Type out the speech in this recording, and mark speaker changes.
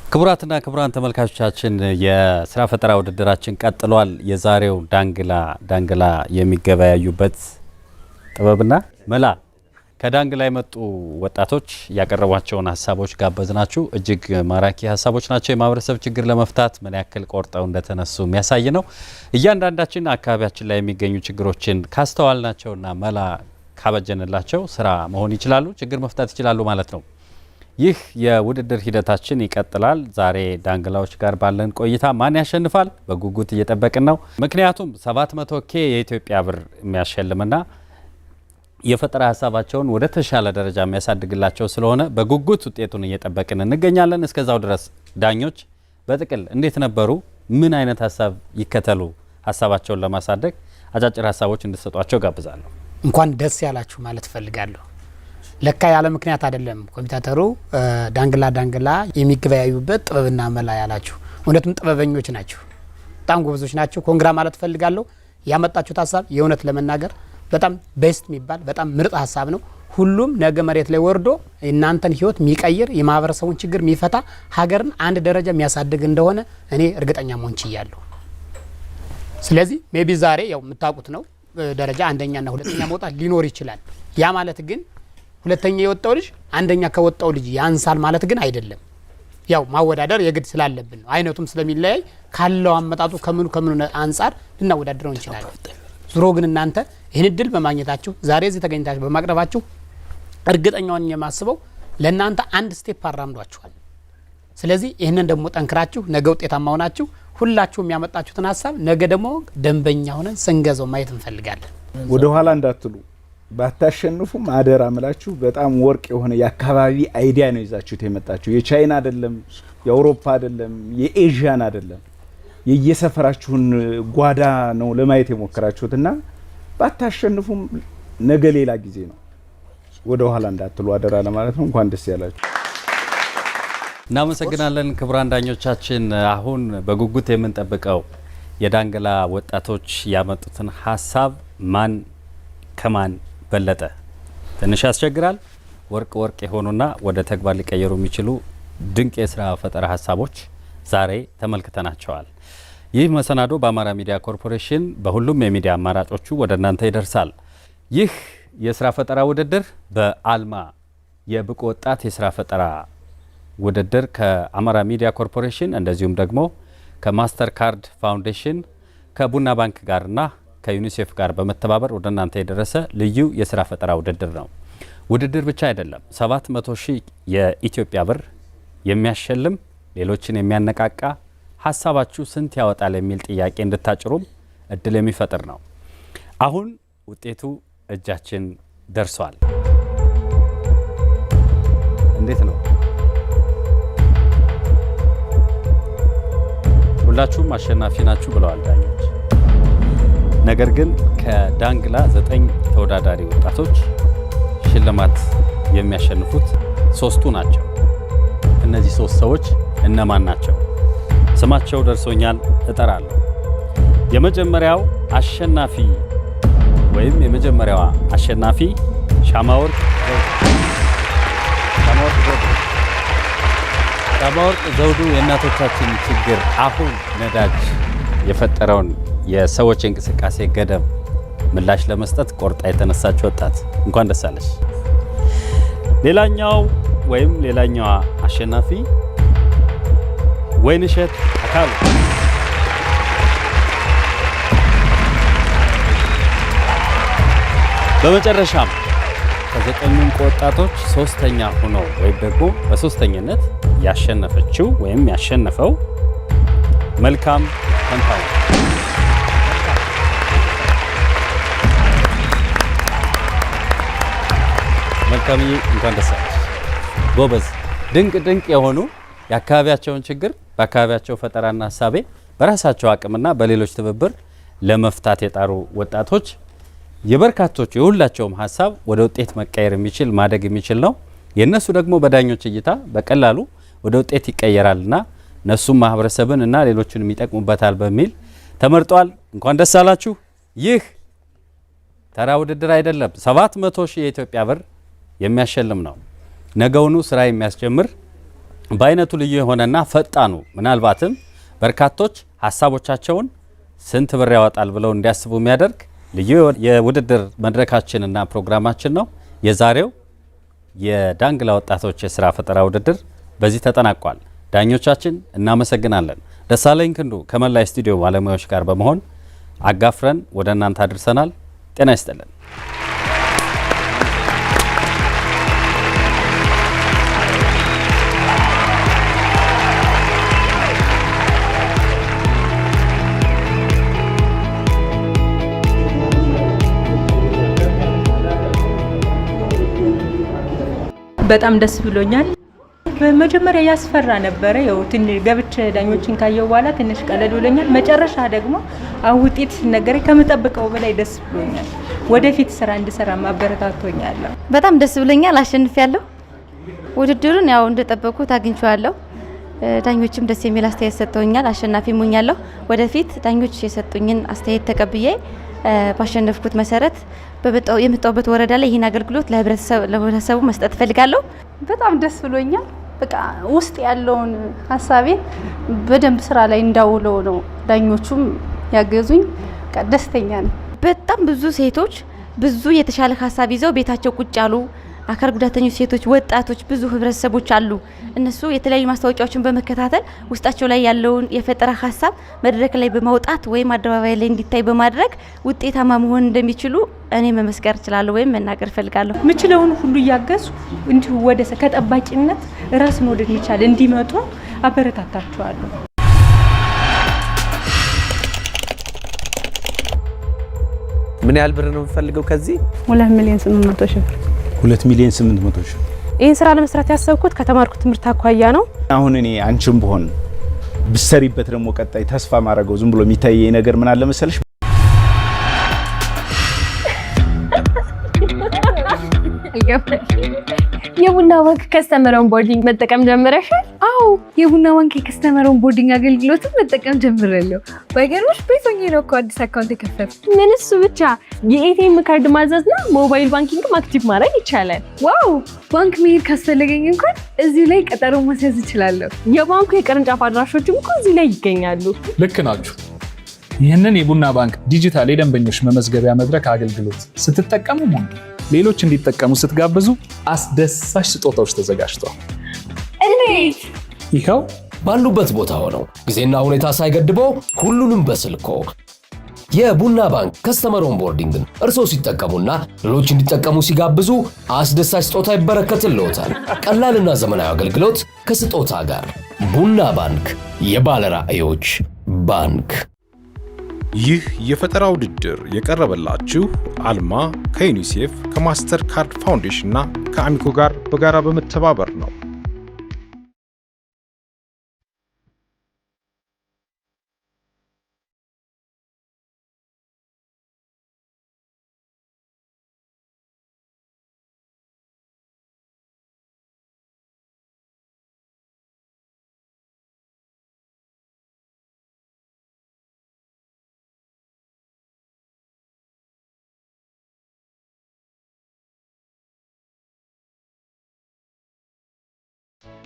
Speaker 1: ክቡራትና ክቡራን ተመልካቾቻችን የስራ ፈጠራ ውድድራችን ቀጥሏል። የዛሬው ዳንግላ የሚገበያዩበት ጥበብና መላ ከዳንግላ የመጡ ወጣቶች ያቀረቧቸውን ሀሳቦች ጋበዝናችሁ። እጅግ ማራኪ ሀሳቦች ናቸው። የማህበረሰብ ችግር ለመፍታት ምን ያክል ቆርጠው እንደተነሱ የሚያሳይ ነው። እያንዳንዳችን አካባቢያችን ላይ የሚገኙ ችግሮችን ካስተዋልናቸውና መላ ካበጀንላቸው ስራ መሆን ይችላሉ፣ ችግር መፍታት ይችላሉ ማለት ነው። ይህ የውድድር ሂደታችን ይቀጥላል። ዛሬ ዳንግላዎች ጋር ባለን ቆይታ ማን ያሸንፋል በጉጉት እየጠበቅን ነው። ምክንያቱም 700K የኢትዮጵያ ብር የሚያሸልምና የፈጠራ ሀሳባቸውን ወደ ተሻለ ደረጃ የሚያሳድግላቸው ስለሆነ በጉጉት ውጤቱን እየጠበቅን እንገኛለን። እስከዛው ድረስ ዳኞች በጥቅል እንዴት ነበሩ? ምን አይነት ሀሳብ ይከተሉ? ሀሳባቸውን ለማሳደግ አጫጭር ሀሳቦች እንድትሰጧቸው ጋብዛለሁ።
Speaker 2: እንኳን ደስ ያላችሁ ማለት ፈልጋለሁ። ለካ ያለ ምክንያት አይደለም ኮሚቴተሩ ዳንግላ የሚገበያዩበት ጥበብና መላ ያላችሁ። እውነትም ጥበበኞች ናችሁ፣ በጣም ጎበዞች ናችሁ። ኮንግራ ማለት ፈልጋለሁ። ያመጣችሁት ሀሳብ የእውነት ለመናገር በጣም ቤስት የሚባል በጣም ምርጥ ሀሳብ ነው። ሁሉም ነገ መሬት ላይ ወርዶ እናንተን ህይወት የሚቀይር የማህበረሰቡን ችግር የሚፈታ ሀገርን አንድ ደረጃ የሚያሳድግ እንደሆነ እኔ እርግጠኛ መሆን ችያለሁ። ስለዚህ ሜቢ ዛሬ ያው የምታውቁት ነው ደረጃ አንደኛና ሁለተኛ መውጣት ሊኖር ይችላል። ያ ማለት ግን ሁለተኛ የወጣው ልጅ አንደኛ ከወጣው ልጅ ያንሳል ማለት ግን አይደለም። ያው ማወዳደር የግድ ስላለብን ነው። አይነቱም ስለሚለያይ ካለው አመጣጡ ከምኑ አንፃር ልናወዳድረው እንችላለን። ዙሮ ግን እናንተ ይህን እድል በማግኘታችሁ ዛሬ እዚህ ተገኝታችሁ በማቅረባችሁ እርግጠኛውን የማስበው ለእናንተ አንድ ስቴፕ አራምዷችኋል። ስለዚህ ይህንን ደግሞ ጠንክራችሁ ነገ ውጤታማ ሆናችሁ ሁላችሁ የሚያመጣችሁትን ሀሳብ ነገ ደግሞ ደንበኛ ሆነን ስንገዛው ማየት እንፈልጋለን።
Speaker 3: ወደ ኋላ እንዳትሉ። ባታሸንፉም አደራ ምላችሁ በጣም ወርቅ የሆነ የአካባቢ አይዲያ ነው ይዛችሁት የመጣችሁ። የቻይና አይደለም፣ የአውሮፓ አይደለም፣ የኤዥያን አይደለም፣ የየሰፈራችሁን ጓዳ ነው ለማየት የሞከራችሁትና ባታሸንፉም ነገ ሌላ ጊዜ ነው። ወደ ኋላ እንዳትሉ አደራ ለማለት ነው። እንኳን ደስ ያላችሁ።
Speaker 1: እናመሰግናለን ክቡራን ዳኞቻችን። አሁን በጉጉት የምንጠብቀው የዳንግላ ወጣቶች ያመጡትን ሀሳብ ማን ከማን በለጠ ትንሽ ያስቸግራል። ወርቅ የሆኑና ወደ ተግባር ሊቀየሩ የሚችሉ ድንቅ የስራ ፈጠራ ሀሳቦች ዛሬ ተመልክተናቸዋል። ይህ መሰናዶ በአማራ ሚዲያ ኮርፖሬሽን በሁሉም የሚዲያ አማራጮቹ ወደ እናንተ ይደርሳል። ይህ የስራ ፈጠራ ውድድር በአልማ የብቁ ወጣት የስራ ፈጠራ ውድድር ከአማራ ሚዲያ ኮርፖሬሽን እንደዚሁም ደግሞ ከማስተር ካርድ ፋውንዴሽን ከቡና ባንክ ጋርና ከዩኒሴፍ ጋር በመተባበር ወደ እናንተ የደረሰ ልዩ የስራ ፈጠራ ውድድር ነው። ውድድር ብቻ አይደለም፣ 700,000 የኢትዮጵያ ብር የሚያሸልም ሌሎችን የሚያነቃቃ ሀሳባችሁ ስንት ያወጣል የሚል ጥያቄ እንድታጭሩም እድል የሚፈጥር ነው። አሁን ውጤቱ እጃችን ደርሷል። እንዴት ነው? ሁላችሁም አሸናፊ ናችሁ ብለዋል ዳኞች። ነገር ግን ከዳንግላ 9 ተወዳዳሪ ወጣቶች ሽልማት የሚያሸንፉት 3ቱ ናቸው። እነዚህ 3 ሰዎች እነማን ናቸው? ስማቸው ደርሶኛል፣ እጠራለሁ። የመጀመሪያው አሸናፊ ወይም የመጀመሪያዋ አሸናፊ ሻማወርቅ ዘውዱ የእናቶቻችን ችግር አሁን ነዳጅ የፈጠረውን የሰዎች እንቅስቃሴ ገደብ ምላሽ ለመስጠት ቆርጣ የተነሳች ወጣት እንኳን ደስ አለሽ። ሌላኛዋ አሸናፊ ወይንሸት አካሉ። በመጨረሻም ከ9 ወጣቶች 3ኛ ሆኖ ወይም ደግሞ በ3ኛነት ያሸነፈችው ወይም ያሸነፈው መልካም ፈንታው። መልካምዬ እንኳን ደስ አለሽ። ጎበዝ ድንቅ የሆኑ የአካባቢያቸውን ችግር በአካባቢያቸው ፈጠራና ሀሳቤ በራሳቸው አቅምና በሌሎች ትብብር ለመፍታት የጣሩ ወጣቶች የበርካቶቹ የሁላቸውም ሀሳብ ወደ ውጤት መቀየር የሚችል ማደግ የሚችል ነው። የነሱ ደግሞ በዳኞች እይታ በቀላሉ ወደ ውጤት ይቀየራልና እነሱም ማህበረሰብን እና ሌሎችን ይጠቅሙበታል በሚል ተመርጧል። እንኳን ደስ አላችሁ። ይህ ተራ ውድድር አይደለም። 700,000 የኢትዮጵያ ብር የሚያሸልም ነው። ነገውኑ ስራ የሚያስጀምር በአይነቱ ልዩ የሆነና ፈጣኑ ምናልባትም በርካቶች ሀሳቦቻቸውን ስንት ብር ያወጣል ብለው እንዲያስቡ የሚያደርግ ልዩ የውድድር መድረካችንና ፕሮግራማችን ነው። የዛሬው የዳንግላ ወጣቶች የስራ ፈጠራ ውድድር በዚህ ተጠናቋል። ዳኞቻችን እናመሰግናለን። ደሳለኝ ክንዱ ከመላ ስቱዲዮ ባለሙያዎች ጋር በመሆን አጋፍረን ወደ እናንተ አድርሰናል። ጤና ይስጥልን።
Speaker 4: በጣም ደስ ብሎኛል። በመጀመሪያ ያስፈራ ነበረ። ያው ትንሽ ገብቼ ዳኞችን ካየው በኋላ ትንሽ ቀለል ብሎኛል። መጨረሻ ደግሞ ውጤት ሲነገረኝ ከምጠብቀው በላይ ደስ ብሎኛል። ወደፊት ስራ እንድሰራ ማበረታቶኛል።
Speaker 5: በጣም ደስ ብሎኛል። አሸንፊያለሁ። ውድድሩን ያው እንደጠበቁት አግኝቼዋለሁ። ዳኞችም ደስ የሚል አስተያየት ሰጥተውኛል። አሸናፊም ሆኛለሁ። ወደፊት ዳኞች የሰጡኝን አስተያየት ተቀብዬ ባሸነፍኩት መሰረት የመጣሁበት ወረዳ ላይ ይህን አገልግሎት ለህብረተሰቡ መስጠት እፈልጋለሁ።
Speaker 6: በጣም ደስ ብሎኛል። በቃ ውስጥ ያለውን ሀሳቤን በደንብ ስራ ላይ እንዳውለው ነው ዳኞቹም ያገዙኝ። በቃ ደስተኛ ነኝ።
Speaker 5: በጣም ብዙ ሴቶች ብዙ የተሻለ ሀሳብ ይዘው ቤታቸው ቁጭ ያሉ አካል ጉዳተኞች ሴቶች፣ ወጣቶች ብዙ ህብረተሰቦች አሉ። እነሱ የተለያዩ ማስታወቂያዎችን በመከታተል ውስጣቸው ላይ ያለውን የፈጠራ ሀሳብ መድረክ ላይ በማውጣት ወይም አደባባይ ላይ እንዲታይ በማድረግ ውጤታማ መሆን እንደሚችሉ እኔ መመስከር እችላለሁ ወይም መናገር እፈልጋለሁ።
Speaker 4: ምችለውን ሁሉ እያገዙ እንዲሁ ወደ ከጠባቂነት ራስን ወደሚቻል እንዲመጡ አበረታታቸዋለሁ።
Speaker 7: ምን ያህል ብር ነው የምፈልገው? ከዚህ
Speaker 6: 2,800,000 ብር
Speaker 3: 2,800,000
Speaker 6: ይህን ስራ ለመስራት ያሰብኩት ከተማርኩት ትምህርት አኳያ ነው።
Speaker 3: አሁን እኔ አንቺም ብሆን ብሰሪበት ደግሞ ቀጣይ ተስፋ ማድረገው ዝም ብሎ የሚታየኝ ነገር ምን አለ መሰለሽ?
Speaker 8: የቡና ባንክ ከስተመር ኦንቦርዲንግ መጠቀም ጀምረሻል?
Speaker 9: አዎ የቡና ባንክ የከስተመር ኦንቦርዲንግ አገልግሎትን መጠቀም ጀምሬያለሁ። ባይገርምሽ ቤት ሆኜ ነው እኮ አዲስ አካውንት የከፈትኩት።
Speaker 8: ምን እሱ ብቻ የኤቲኤም ካርድ ማዘዝና ሞባይል ባንኪንግ አክቲቭ ማድረግ ይቻላል።
Speaker 9: ዋው ባንክ መሄድ ካስፈለገኝ እንኳን እዚህ ላይ ቀጠሮ ማስያዝ እችላለሁ።
Speaker 8: የባንኩ የቅርንጫፍ አድራሾችም እኮ እዚህ ላይ ይገኛሉ።
Speaker 10: ልክ ናችሁ። ይህንን የቡና ባንክ ዲጂታል የደንበኞች መመዝገቢያ መድረክ አገልግሎት ስትጠቀሙ ሆነ ሌሎች እንዲጠቀሙ ስትጋብዙ አስደሳች ስጦታዎች ተዘጋጅተዋል።
Speaker 8: እንዴት?
Speaker 10: ይኸው
Speaker 11: ባሉበት ቦታ ሆነው ጊዜና ሁኔታ ሳይገድበው ሁሉንም በስልኮ የቡና ባንክ ከስተመር ኦንቦርዲንግን እርስዎ ሲጠቀሙና ሌሎች እንዲጠቀሙ ሲጋብዙ አስደሳች ስጦታ ይበረከትልዎታል። ቀላልና ዘመናዊ አገልግሎት ከስጦታ ጋር። ቡና ባንክ፣ የባለ ራዕዮች ባንክ።
Speaker 12: ይህ የፈጠራ ውድድር የቀረበላችሁ አልማ ከዩኒሴፍ ከማስተር ካርድ ፋውንዴሽንና ከአሚኮ ጋር በጋራ በመተባበር ነው።